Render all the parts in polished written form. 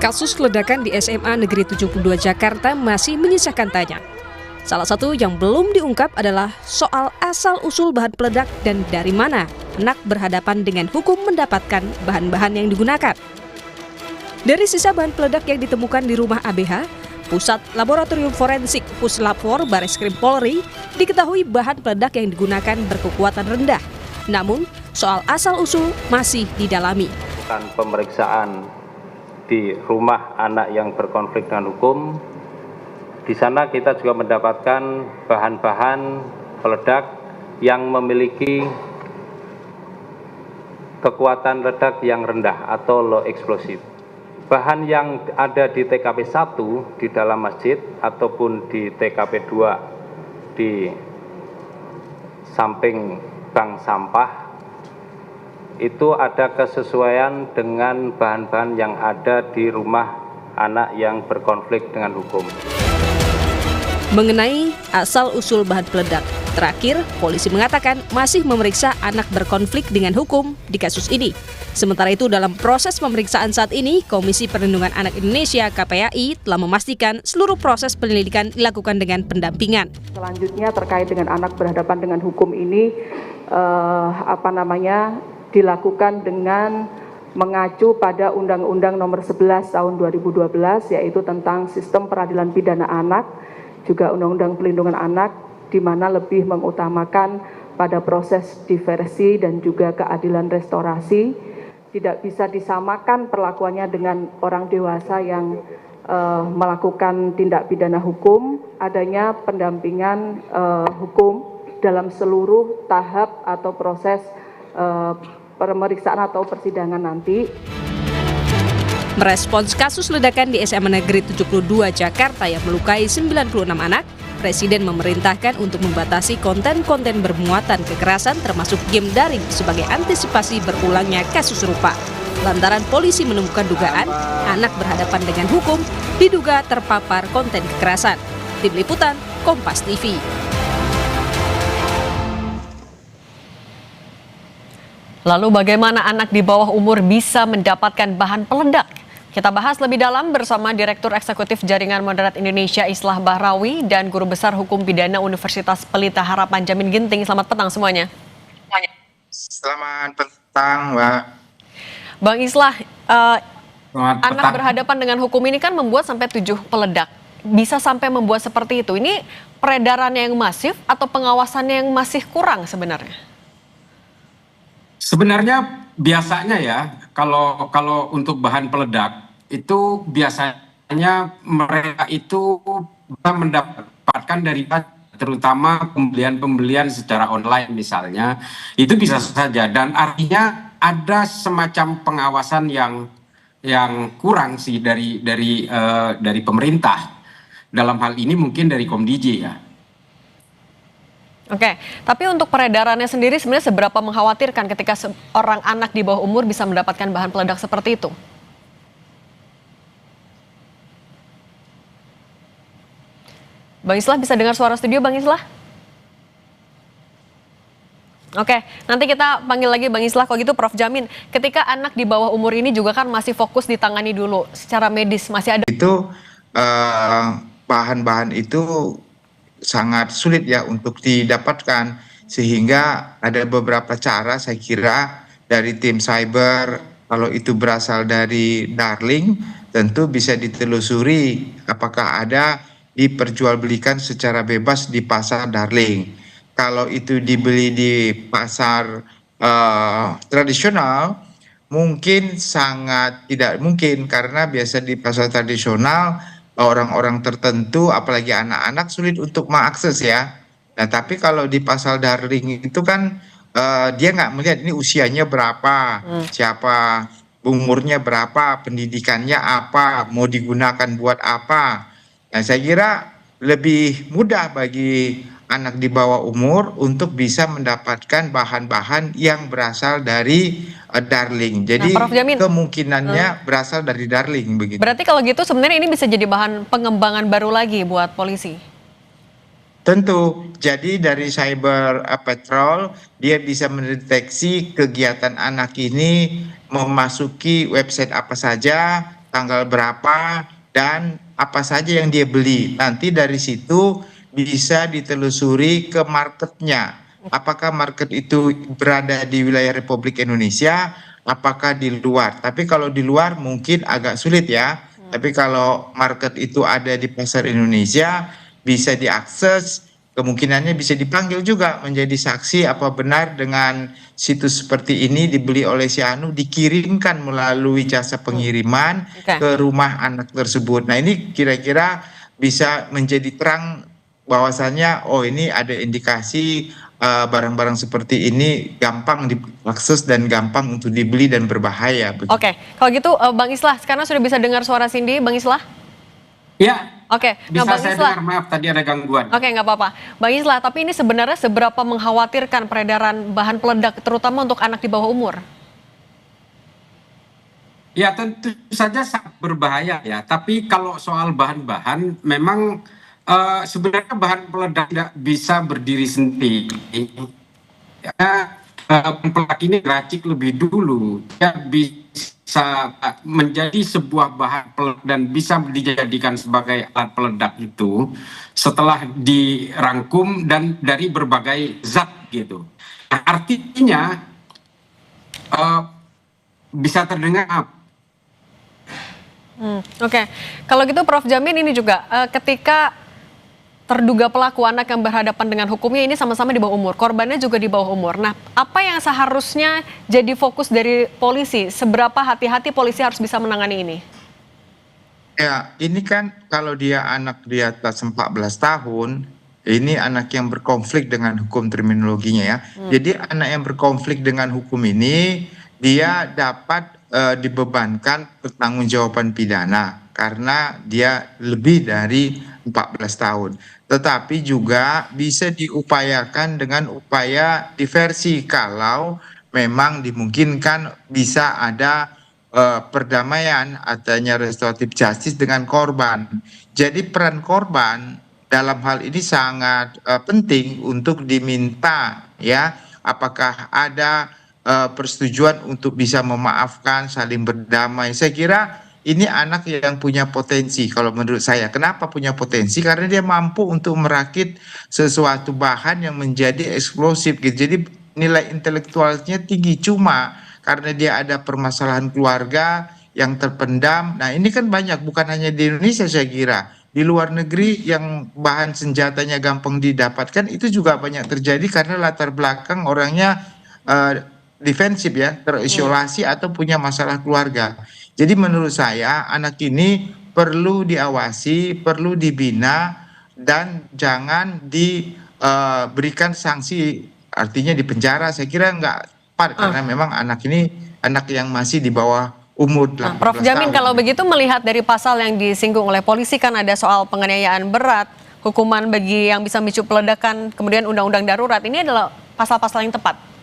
Kasus ledakan di SMA Negeri 72 Jakarta masih menyisakan tanya. Salah satu yang belum diungkap adalah soal asal-usul bahan peledak dan dari mana anak berhadapan dengan hukum mendapatkan bahan-bahan yang digunakan. Dari sisa bahan peledak yang ditemukan di rumah ABH, Pusat Laboratorium Forensik Puslapfor Bareskrim Polri, diketahui bahan peledak yang digunakan berkekuatan rendah. Namun, soal asal-usul masih didalami. Pemeriksaan di rumah anak yang berkonflik dengan hukum, di sana kita juga mendapatkan bahan-bahan peledak yang memiliki kekuatan ledak yang rendah atau low explosive. Bahan yang ada di TKP 1 di dalam masjid ataupun di TKP 2 di samping bank sampah itu ada kesesuaian dengan bahan-bahan yang ada di rumah anak yang berkonflik dengan hukum. Mengenai asal-usul bahan peledak, terakhir polisi mengatakan masih memeriksa anak berkonflik dengan hukum di kasus ini. Sementara itu dalam proses pemeriksaan saat ini, Komisi Perlindungan Anak Indonesia KPAI telah memastikan seluruh proses penyelidikan dilakukan dengan pendampingan. Selanjutnya terkait dengan anak berhadapan dengan hukum ini, dilakukan dengan mengacu pada Undang-Undang Nomor 11 Tahun 2012, yaitu tentang Sistem Peradilan Pidana Anak, juga Undang-Undang Perlindungan Anak, di mana lebih mengutamakan pada proses diversi dan juga keadilan restorasi. Tidak bisa disamakan perlakuannya dengan orang dewasa yang melakukan tindak pidana hukum, adanya pendampingan hukum dalam seluruh tahap atau proses pemeriksaan atau persidangan nanti. Merespons kasus ledakan di SMA Negeri 72 Jakarta yang melukai 96 anak, Presiden memerintahkan untuk membatasi konten-konten bermuatan kekerasan termasuk game daring sebagai antisipasi berulangnya kasus serupa. Lantaran polisi menemukan dugaan anak berhadapan dengan hukum diduga terpapar konten kekerasan. Tim Liputan, Kompas TV. Lalu bagaimana anak di bawah umur bisa mendapatkan bahan peledak? Kita bahas lebih dalam bersama Direktur Eksekutif Jaringan Moderat Indonesia Islah Bahrawi dan Guru Besar Hukum Pidana Universitas Pelita Harapan Jamin Ginting. Selamat petang semuanya. Selamat petang, Mbak. Bang Islah, anak berhadapan dengan hukum ini kan membuat sampai 7 peledak. Bisa sampai membuat seperti itu. Ini peredarannya yang masif atau pengawasannya yang masih kurang sebenarnya? Sebenarnya biasanya ya, kalau untuk bahan peledak itu biasanya mereka itu bisa mendapatkan dari terutama pembelian secara online misalnya, itu bisa saja, dan artinya ada semacam pengawasan yang kurang sih dari pemerintah. Dalam hal ini mungkin dari Komdij ya. Oke, tapi untuk peredarannya sendiri sebenarnya seberapa mengkhawatirkan ketika seorang anak di bawah umur bisa mendapatkan bahan peledak seperti itu? Bang Islah, bisa dengar suara studio Bang Islah? Oke, nanti kita panggil lagi Bang Islah. Kalau gitu Prof Jamin, ketika anak di bawah umur ini juga kan masih fokus ditangani dulu secara medis, masih ada Itu bahan-bahan itu sangat sulit ya untuk didapatkan, sehingga ada beberapa cara saya kira dari tim cyber. Kalau itu berasal dari Darling, tentu bisa ditelusuri apakah ada diperjualbelikan secara bebas di pasar Darling. Kalau itu dibeli di pasar tradisional, mungkin sangat tidak mungkin, karena biasa di pasar tradisional orang-orang tertentu, apalagi anak-anak, sulit untuk mengakses ya. Nah, tapi kalau di pasar Darling itu kan dia nggak melihat ini usianya berapa, siapa, umurnya berapa, pendidikannya apa, mau digunakan buat apa. Nah, saya kira lebih mudah bagi anak di bawah umur untuk bisa mendapatkan bahan-bahan yang berasal dari Darling. Jadi kemungkinannya berasal dari Darling begitu. Berarti kalau gitu sebenarnya ini bisa jadi bahan pengembangan baru lagi buat polisi? Tentu. Jadi dari cyber patrol dia bisa mendeteksi kegiatan anak ini memasuki website apa saja, tanggal berapa, dan apa saja yang dia beli. Nanti dari situ bisa ditelusuri ke marketnya. Apakah market itu berada di wilayah Republik Indonesia, apakah di luar. Tapi kalau di luar mungkin agak sulit ya. Tapi kalau market itu ada di pasar Indonesia, bisa diakses, kemungkinannya bisa dipanggil juga menjadi saksi apa benar dengan situs seperti ini dibeli oleh si Anu, dikirimkan melalui jasa pengiriman ke rumah anak tersebut. Nah, ini kira-kira bisa menjadi terang bahwasannya oh ini ada indikasi barang-barang seperti ini gampang diakses dan gampang untuk dibeli dan berbahaya. Oke, kalau gitu Bang Islah, sekarang sudah bisa dengar suara Cindy, Bang Islah? Ya. Oke, bisa Bang saya Islah, dengar, maaf tadi ada gangguan. Oke, nggak apa-apa. Bang Islah, tapi ini sebenarnya seberapa mengkhawatirkan peredaran bahan peledak, terutama untuk anak di bawah umur? Ya tentu saja sangat berbahaya ya, tapi kalau soal bahan-bahan memang sebenarnya bahan peledak tidak bisa berdiri sendiri. Ya, peledak ini diracik lebih dulu, dia bisa menjadi sebuah bahan peledak dan bisa dijadikan sebagai alat peledak itu setelah dirangkum dan dari berbagai zat gitu. Nah, artinya bisa terdengar. Oke, kalau gitu Prof Jamin ini juga ketika terduga pelaku anak yang berhadapan dengan hukumnya ini sama-sama di bawah umur, korbannya juga di bawah umur. Nah, apa yang seharusnya jadi fokus dari polisi? Seberapa hati-hati polisi harus bisa menangani ini? Ya, ini kan kalau dia anak di atas 14 tahun, ini anak yang berkonflik dengan hukum terminologinya ya. Jadi anak yang berkonflik dengan hukum ini, dia dapat dibebankan pertanggungjawaban pidana karena dia lebih dari 14 tahun. Tetapi juga bisa diupayakan dengan upaya diversi kalau memang dimungkinkan bisa ada perdamaian, adanya restoratif justice dengan korban. Jadi peran korban dalam hal ini sangat penting untuk diminta ya, apakah ada persetujuan untuk bisa memaafkan, saling berdamai. Saya kira ini anak yang punya potensi kalau menurut saya. Kenapa punya potensi? Karena dia mampu untuk merakit sesuatu bahan yang menjadi eksplosif gitu. Jadi nilai intelektualnya tinggi, cuma karena dia ada permasalahan keluarga yang terpendam. Nah, ini kan banyak, bukan hanya di Indonesia saya kira. Di luar negeri yang bahan senjatanya gampang didapatkan itu juga banyak terjadi karena latar belakang orangnya defensif ya, terisolasi atau punya masalah keluarga. Jadi menurut saya anak ini perlu diawasi, perlu dibina dan jangan diberikan sanksi, artinya dipenjara. Saya kira nggak tepat karena memang anak ini anak yang masih di bawah umur 18 Prof Jamin, tahun. kalau begitu melihat dari pasal yang disinggung oleh polisi kan ada soal penganiayaan berat, hukuman bagi yang bisa memicu peledakan, kemudian undang-undang darurat. Ini adalah pasal-pasal yang tepat.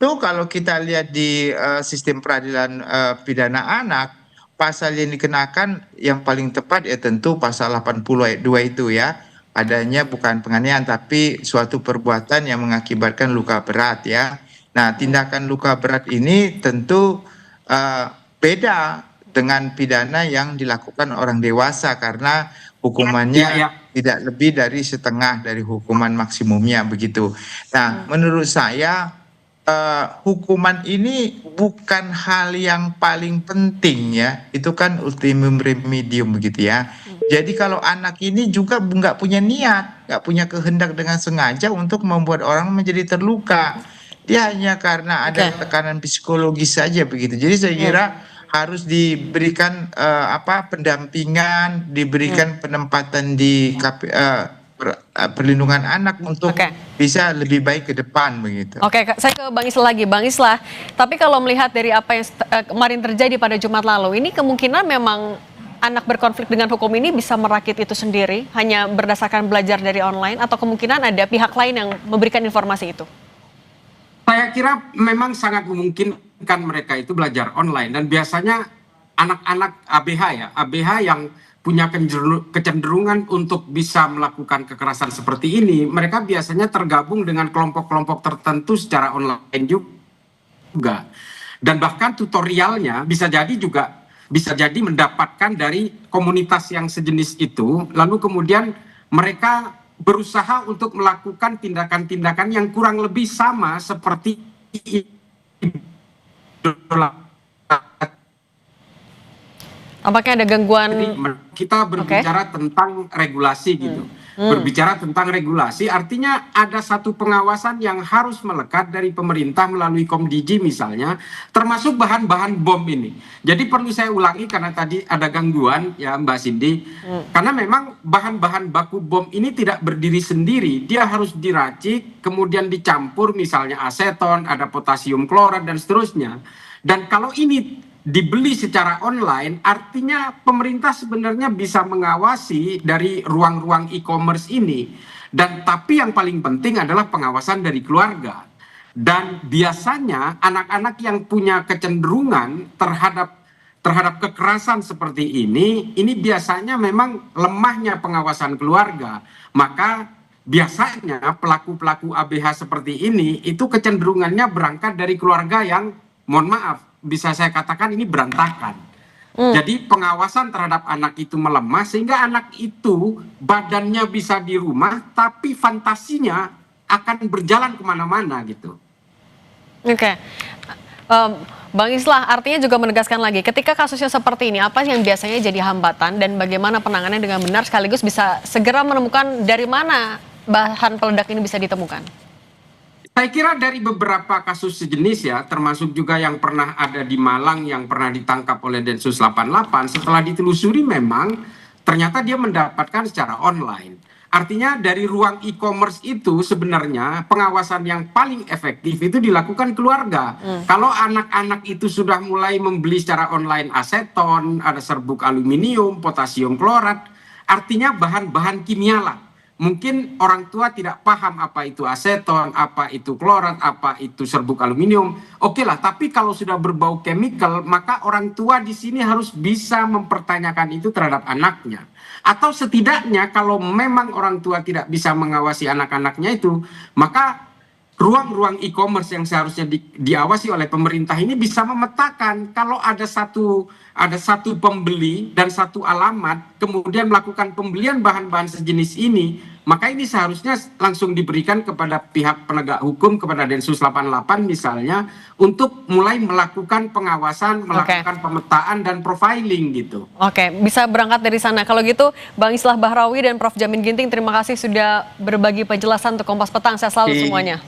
Itu kalau kita lihat di sistem peradilan pidana anak, pasal yang dikenakan yang paling tepat ya tentu pasal 80 ayat 2 itu ya. Adanya bukan penganiayaan tapi suatu perbuatan yang mengakibatkan luka berat ya. Nah, tindakan luka berat ini tentu beda dengan pidana yang dilakukan orang dewasa karena hukumannya tidak lebih dari setengah dari hukuman maksimumnya begitu. Nah, menurut saya hukuman ini bukan hal yang paling penting ya, itu kan ultimum remedium begitu ya. Jadi kalau anak ini juga nggak punya niat, nggak punya kehendak dengan sengaja untuk membuat orang menjadi terluka, dia hanya karena ada tekanan psikologis saja begitu. Jadi saya kira harus diberikan pendampingan, diberikan penempatan di perlindungan anak untuk bisa lebih baik ke depan begitu. Oke, saya ke Bang Islah lagi. Bang Islah, tapi kalau melihat dari apa yang kemarin terjadi pada Jumat lalu, ini kemungkinan memang anak berkonflik dengan hukum ini bisa merakit itu sendiri hanya berdasarkan belajar dari online, atau kemungkinan ada pihak lain yang memberikan informasi itu? Saya kira memang sangat memungkinkan mereka itu belajar online, dan biasanya anak-anak ABH yang punya kecenderungan untuk bisa melakukan kekerasan seperti ini, mereka biasanya tergabung dengan kelompok-kelompok tertentu secara online juga. Dan bahkan tutorialnya bisa jadi mendapatkan dari komunitas yang sejenis itu, lalu kemudian mereka berusaha untuk melakukan tindakan-tindakan yang kurang lebih sama seperti Apakah ada gangguan? Jadi kita berbicara tentang regulasi gitu. Berbicara tentang regulasi artinya ada satu pengawasan yang harus melekat dari pemerintah melalui Komdiji misalnya, termasuk bahan-bahan bom ini. Jadi perlu saya ulangi karena tadi ada gangguan ya Mbak Cindy. Karena memang bahan-bahan baku bom ini tidak berdiri sendiri, dia harus diracik, kemudian dicampur misalnya aseton, ada potasium klorat dan seterusnya. Dan kalau ini dibeli secara online, artinya pemerintah sebenarnya bisa mengawasi dari ruang-ruang e-commerce ini. Dan tapi yang paling penting adalah pengawasan dari keluarga. Dan biasanya anak-anak yang punya kecenderungan terhadap kekerasan seperti ini biasanya memang lemahnya pengawasan keluarga. Maka biasanya pelaku-pelaku ABH seperti ini itu kecenderungannya berangkat dari keluarga yang, mohon maaf, bisa saya katakan ini berantakan. Jadi pengawasan terhadap anak itu melemah sehingga anak itu badannya bisa di rumah tapi fantasinya akan berjalan kemana-mana gitu. Oke. Bang Islah, artinya juga menegaskan lagi, ketika kasusnya seperti ini, apa yang biasanya jadi hambatan dan bagaimana penanganannya dengan benar sekaligus bisa segera menemukan dari mana bahan peledak ini bisa ditemukan? Saya kira dari beberapa kasus sejenis ya, termasuk juga yang pernah ada di Malang yang pernah ditangkap oleh Densus 88, setelah ditelusuri memang ternyata dia mendapatkan secara online. Artinya dari ruang e-commerce itu sebenarnya pengawasan yang paling efektif itu dilakukan keluarga. Kalau anak-anak itu sudah mulai membeli secara online aseton, ada serbuk aluminium, potasium klorat, artinya bahan-bahan kimia lah. Mungkin orang tua tidak paham apa itu aseton, apa itu klorat, apa itu serbuk aluminium. Oke lah, tapi kalau sudah berbau chemical, maka orang tua di sini harus bisa mempertanyakan itu terhadap anaknya. Atau setidaknya kalau memang orang tua tidak bisa mengawasi anak-anaknya itu, maka ruang-ruang e-commerce yang seharusnya diawasi oleh pemerintah ini bisa memetakan kalau ada satu pembeli dan satu alamat kemudian melakukan pembelian bahan-bahan sejenis ini, maka ini seharusnya langsung diberikan kepada pihak penegak hukum, kepada Densus 88 misalnya, untuk mulai melakukan pengawasan, melakukan pemetaan dan profiling gitu. Oke, bisa berangkat dari sana. Kalau gitu, Bang Islah Bahrawi dan Prof Jamin Ginting, terima kasih sudah berbagi penjelasan untuk Kompas Petang. Saya selalu semuanya.